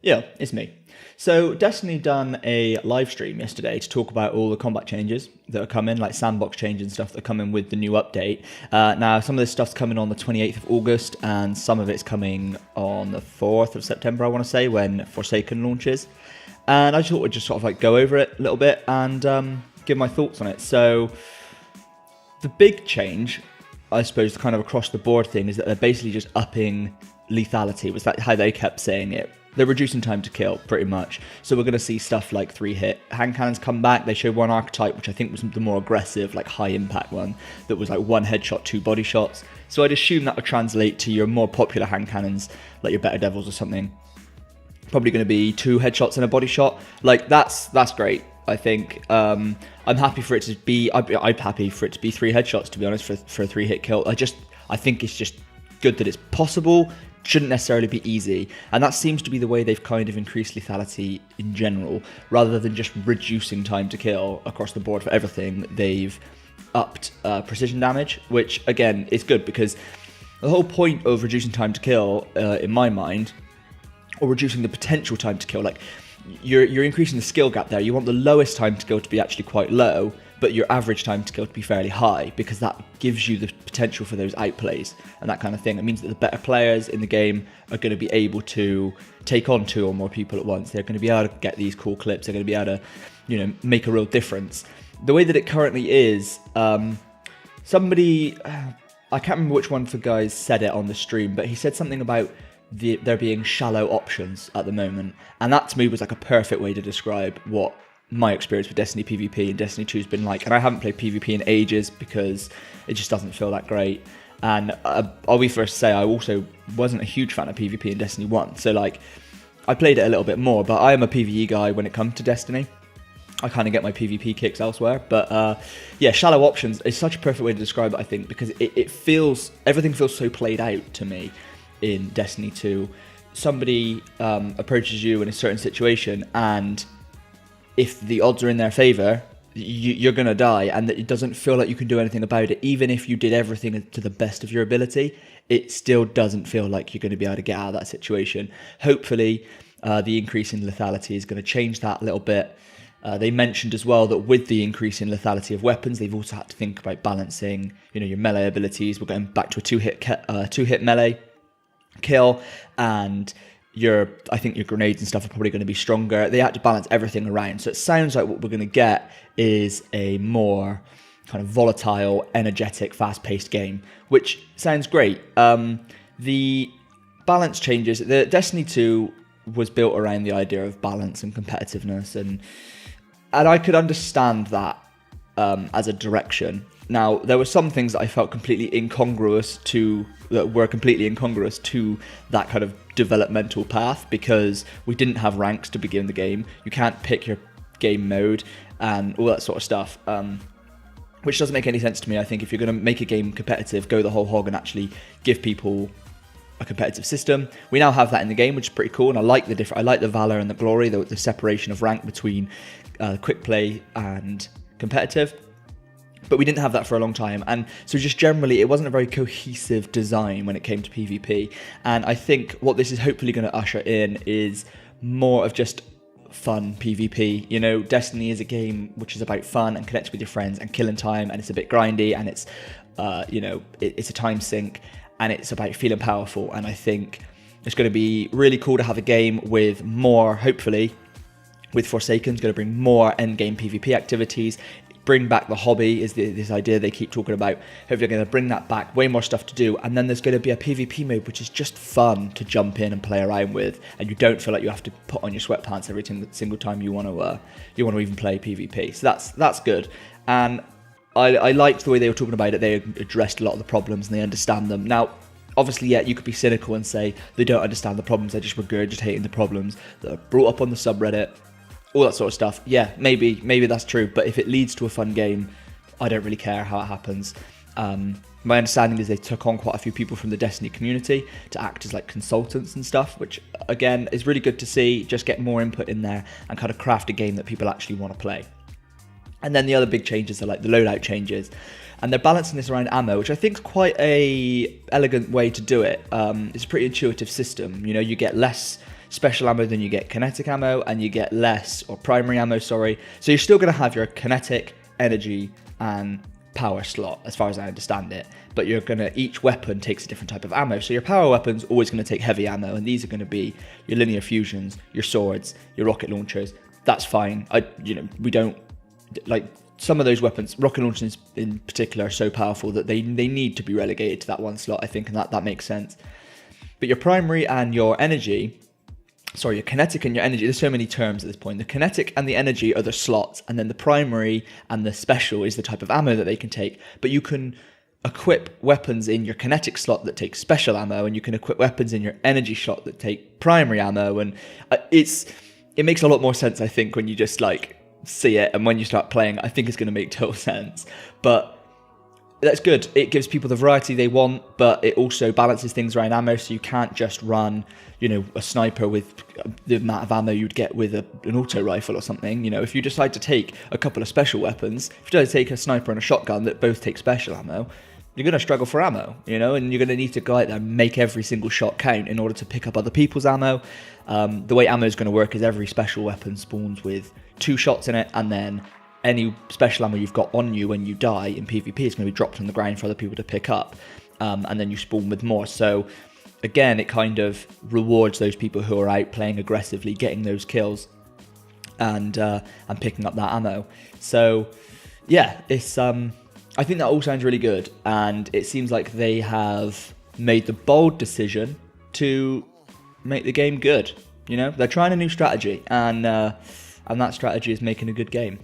Yeah, it's me. So Destiny done a live stream yesterday to talk about all the combat changes that are coming, like sandbox changes and stuff that are coming with the new update. Now, some of this stuff's coming on the 28th of August, and some of it's coming on the 4th of September, I want to say, when Forsaken launches. And I just thought we'd just sort of like go over it a little bit and give my thoughts on it. So the big change, I suppose, kind of across the board thing, is that they're basically just upping lethality. Was that how they kept saying it? They're reducing time to kill, pretty much. So we're going to see stuff like 3-hit hand cannons come back. They showed one archetype, which I think was the more aggressive, like high-impact one, that was like 1 headshot, 2 body shots. So I'd assume that would translate to your more popular hand cannons, like your Better Devils or something. Probably going to be 2 headshots and a body shot. Like, that's great, I think. I'm happy for it to be... I'm happy for it to be 3 headshots, to be honest, for a 3-hit kill. I think it's just good that it's possible. Shouldn't necessarily be easy, and that seems to be the way they've kind of increased lethality in general, rather than just reducing time to kill across the board for everything. They've upped precision damage, which again is good, because the whole point of reducing time to kill, in my mind, or reducing the potential time to kill, like you're increasing the skill gap there. You want the lowest time to kill to be actually quite low, but your average time to kill to be fairly high, because that gives you the potential for those outplays and that kind of thing. It means that the better players in the game are going to be able to take on 2 or more people at once. They're going to be able to get these cool clips. They're going to be able to, make a real difference. The way that it currently is, somebody, I can't remember which one of the guys said it on the stream, but he said something about there being shallow options at the moment, and that to me was like a perfect way to describe what my experience with Destiny PvP and Destiny 2 has been like. And I haven't played PvP in ages because it just doesn't feel that great. And I'll be first to say, I also wasn't a huge fan of PvP in Destiny 1. So like, I played it a little bit more, but I am a PvE guy when it comes to Destiny. I kind of get my PvP kicks elsewhere. But yeah, shallow options is such a perfect way to describe it, I think, because everything feels so played out to me in Destiny 2. Somebody approaches you in a certain situation, and if the odds are in their favor, you're going to die, and it doesn't feel like you can do anything about it. Even if you did everything to the best of your ability, it still doesn't feel like you're going to be able to get out of that situation. Hopefully, the increase in lethality is going to change that a little bit. They mentioned as well that with the increase in lethality of weapons, they've also had to think about balancing, your melee abilities. We're going back to a two-hit melee kill, and I think your grenades and stuff are probably going to be stronger. They had to balance everything around. So it sounds like what we're going to get is a more kind of volatile, energetic, fast-paced game, which sounds great. The balance changes. The Destiny 2 was built around the idea of balance and competitiveness, and I could understand that as a direction. Now, there were some things that I felt were completely incongruous to that kind of developmental path, because we didn't have ranks to begin the game. You can't pick your game mode and all that sort of stuff, which doesn't make any sense to me. I think if you're going to make a game competitive, go the whole hog and actually give people a competitive system. We now have that in the game, which is pretty cool, and I like the valor and the glory, the separation of rank between quick play and competitive. But we didn't have that for a long time, and so just generally it wasn't a very cohesive design when it came to PvP. And I think what this is hopefully going to usher in is more of just fun PvP. Destiny is a game which is about fun and connecting with your friends and killing time, and it's a bit grindy, and it's it's a time sink, and it's about feeling powerful. And I think it's going to be really cool to have a game with more, hopefully, with Forsaken. It's going to bring more endgame PvP activities. Bring back the hobby is this idea they keep talking about. Hopefully they're going to bring that back, way more stuff to do, and then there's going to be a PvP mode which is just fun to jump in and play around with, and you don't feel like you have to put on your sweatpants every single time you want to even play PvP. So that's good, and I liked the way they were talking about it. They addressed a lot of the problems and they understand them. Now, obviously, yeah, you could be cynical and say they don't understand the problems, they're just regurgitating the problems that are brought up on the subreddit, all that sort of stuff. Yeah, maybe that's true, but if it leads to a fun game, I don't really care how it happens. My understanding is they took on quite a few people from the Destiny community to act as like consultants and stuff, which again is really good to see. Just get more input in there and kind of craft a game that people actually want to play. And then the other big changes are like the loadout changes, and they're balancing this around ammo, which I think is quite a elegant way to do it. It's a pretty intuitive system. You get less special ammo than you get kinetic ammo, and you get less, or primary ammo, sorry. So you're still going to have your kinetic, energy, and power slot, as far as I understand it. But each weapon takes a different type of ammo. So your power weapon's always going to take heavy ammo, and these are going to be your linear fusions, your swords, your rocket launchers. That's fine. We don't, like, some of those weapons, rocket launchers in particular, are so powerful that they need to be relegated to that one slot, I think, and that makes sense. But your primary and your energy, sorry, your kinetic and your energy, there's so many terms at this point. The kinetic and the energy are the slots, and then the primary and the special is the type of ammo that they can take. But you can equip weapons in your kinetic slot that take special ammo, and you can equip weapons in your energy slot that take primary ammo, and it makes a lot more sense, I think, when you just like see it, and when you start playing, I think it's going to make total sense. But that's good. It gives people the variety they want, but it also balances things around ammo, so you can't just run, a sniper with the amount of ammo you'd get with an auto rifle or something. If you decide to take a couple of special weapons, if you decide to take a sniper and a shotgun that both take special ammo, you're going to struggle for ammo, and you're going to need to go out there and make every single shot count in order to pick up other people's ammo. The way ammo is going to work is every special weapon spawns with 2 shots in it, and then any special ammo you've got on you when you die in PvP is going to be dropped on the ground for other people to pick up, and then you spawn with more. So again, it kind of rewards those people who are out playing aggressively, getting those kills, and picking up that ammo. So yeah, it's I think that all sounds really good, and it seems like they have made the bold decision to make the game good. They're trying a new strategy, and that strategy is making a good game.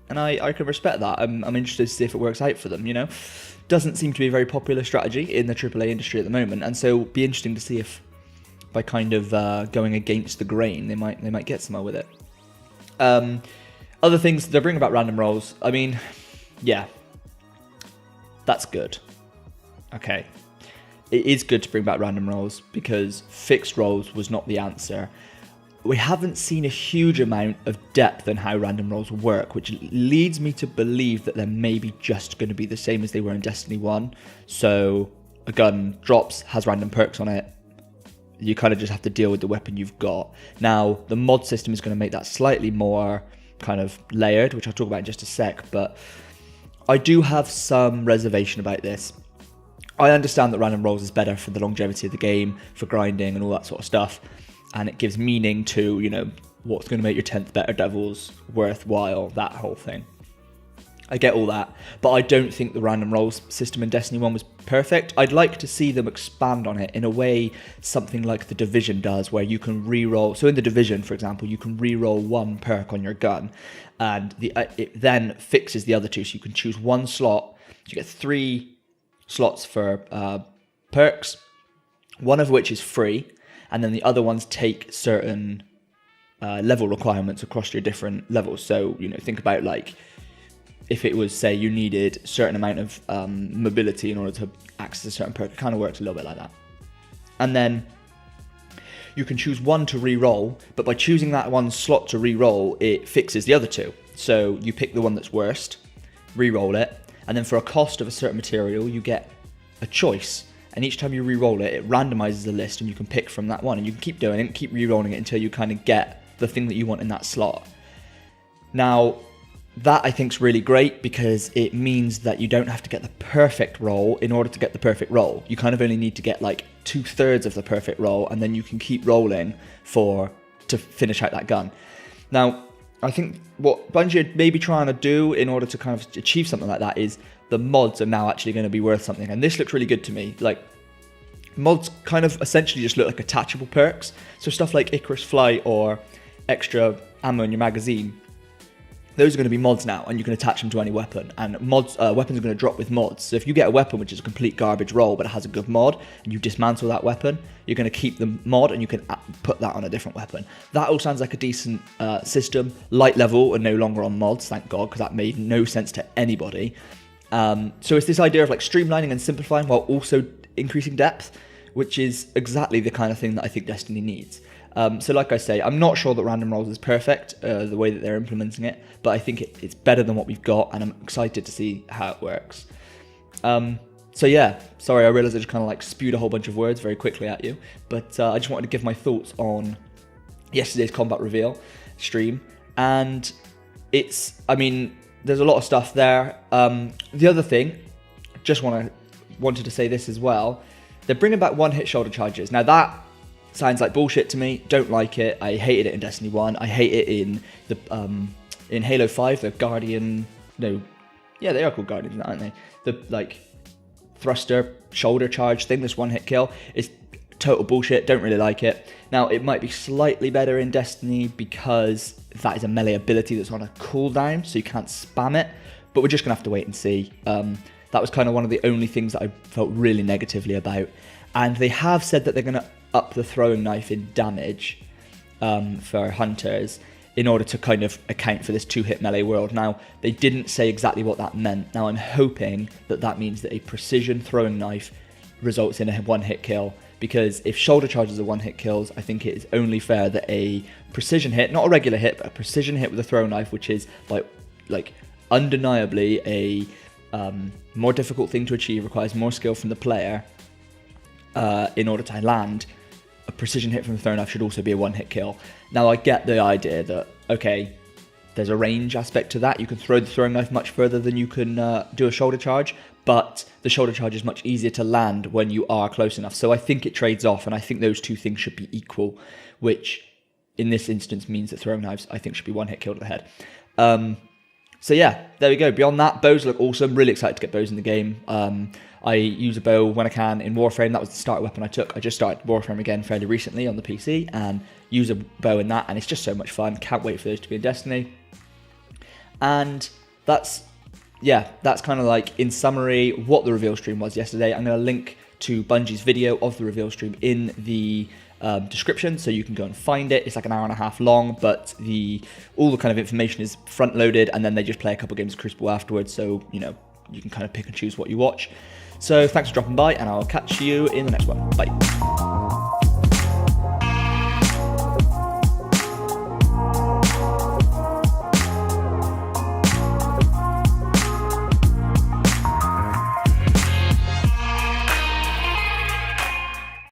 And I can respect that. I'm interested to see if it works out for them, Doesn't seem to be a very popular strategy in the AAA industry at the moment, and so it'll be interesting to see if by kind of going against the grain, they might get somewhere with it. Other things, they're bringing about random rolls. I mean, yeah, that's good. Okay. It is good to bring back random rolls, because fixed rolls was not the answer. We haven't seen a huge amount of depth in how random rolls work, which leads me to believe that they're maybe just going to be the same as they were in Destiny 1. So a gun drops, has random perks on it. You kind of just have to deal with the weapon you've got. Now, the mod system is going to make that slightly more kind of layered, which I'll talk about in just a sec, but I do have some reservation about this. I understand that random rolls is better for the longevity of the game, for grinding and all that sort of stuff. And it gives meaning to, what's going to make your 10th better devils worthwhile, that whole thing. I get all that, but I don't think the random rolls system in Destiny 1 was perfect. I'd like to see them expand on it in a way something like The Division does, where you can re-roll. So in The Division, for example, you can re-roll 1 perk on your gun, and it then fixes the other 2. So you can choose 1 slot. You get 3 slots for perks, 1 of which is free, and then the other ones take certain level requirements across your different levels. So, think about, like, if it was, say, you needed a certain amount of mobility in order to access a certain perk, it kind of works a little bit like that. And then you can choose 1 to re-roll, but by choosing that 1 slot to re-roll, it fixes the other 2. So you pick the one that's worst, re-roll it, and then for a cost of a certain material, you get a choice. And each time you re-roll it, it randomizes a list, and you can pick from that one. And you can keep doing it, keep re-rolling it until you kind of get the thing that you want in that slot. Now, that I think is really great, because it means that you don't have to get the perfect roll in order to get the perfect roll. You kind of only need to get like 2/3 of the perfect roll, and then you can keep rolling to finish out that gun. Now, I think what Bungie may be trying to do in order to kind of achieve something like that is the mods are now actually going to be worth something. And this looks really good to me. Like, mods kind of essentially just look like attachable perks. So stuff like Icarus Flight or extra ammo in your magazine, those are going to be mods now, and you can attach them to any weapon. And weapons are going to drop with mods. So if you get a weapon which is a complete garbage roll, but it has a good mod, and you dismantle that weapon, you're going to keep the mod, and you can put that on a different weapon. That all sounds like a decent system. Light level are no longer on mods, thank God, because that made no sense to anybody. So it's this idea of like streamlining and simplifying while also increasing depth, which is exactly the kind of thing that I think Destiny needs. So like I say, I'm not sure that random rolls is perfect, the way that they're implementing it, but I think it's better than what we've got, and I'm excited to see how it works. So yeah, sorry, I realised I just kind of like spewed a whole bunch of words very quickly at you, but I just wanted to give my thoughts on yesterday's combat reveal stream, and I mean, there's a lot of stuff there. The other thing, wanted to say this as well. They're bringing back one-hit shoulder charges. Now that sounds like bullshit to me. Don't like it. I hated it in Destiny 1. I hate it in Halo 5. The Guardian, no, yeah, they are called Guardians, aren't they? The like thruster shoulder charge thing. This one-hit kill is total bullshit. Don't really like it. Now it might be slightly better in Destiny because that is a melee ability that's on a cooldown, so you can't spam it. But we're just gonna have to wait and see. That was kind of one of the only things that I felt really negatively about. And they have said that they're going to up the throwing knife in damage for hunters in order to kind of account for this 2-hit melee world. Now, they didn't say exactly what that meant. Now, I'm hoping that that means that a precision throwing knife results in a one-hit kill. Because if shoulder charges are one-hit kills, I think it is only fair that a precision hit, not a regular hit, but a precision hit with a throwing knife, which is like undeniably a more difficult thing to achieve, requires more skill from the player in order to land. A precision hit from the throwing knife should also be a one-hit kill. Now, I get the idea that, okay, there's a range aspect to that. You can throw the throwing knife much further than you can do a shoulder charge, but the shoulder charge is much easier to land when you are close enough. So I think it trades off, and I think those two things should be equal, which in this instance means that throwing knives, I think, should be one-hit kill to the head. So yeah, there we go. Beyond that, bows look awesome. Really excited to get bows in the game. I use a bow when I can in Warframe. That was the starter weapon I took. I just started Warframe again fairly recently on the PC and use a bow in that, and it's just so much fun. Can't wait for those to be in Destiny. And that's kind of like, in summary, what the reveal stream was yesterday. I'm going to link to Bungie's video of the reveal stream in the description, so you can go and find it. It's like an hour and a half long, but all the kind of information is front loaded, and then they just play a couple games of Crucible afterwards, so you can kind of pick and choose what you watch. So thanks for dropping by, and I'll catch you in the next one. Bye.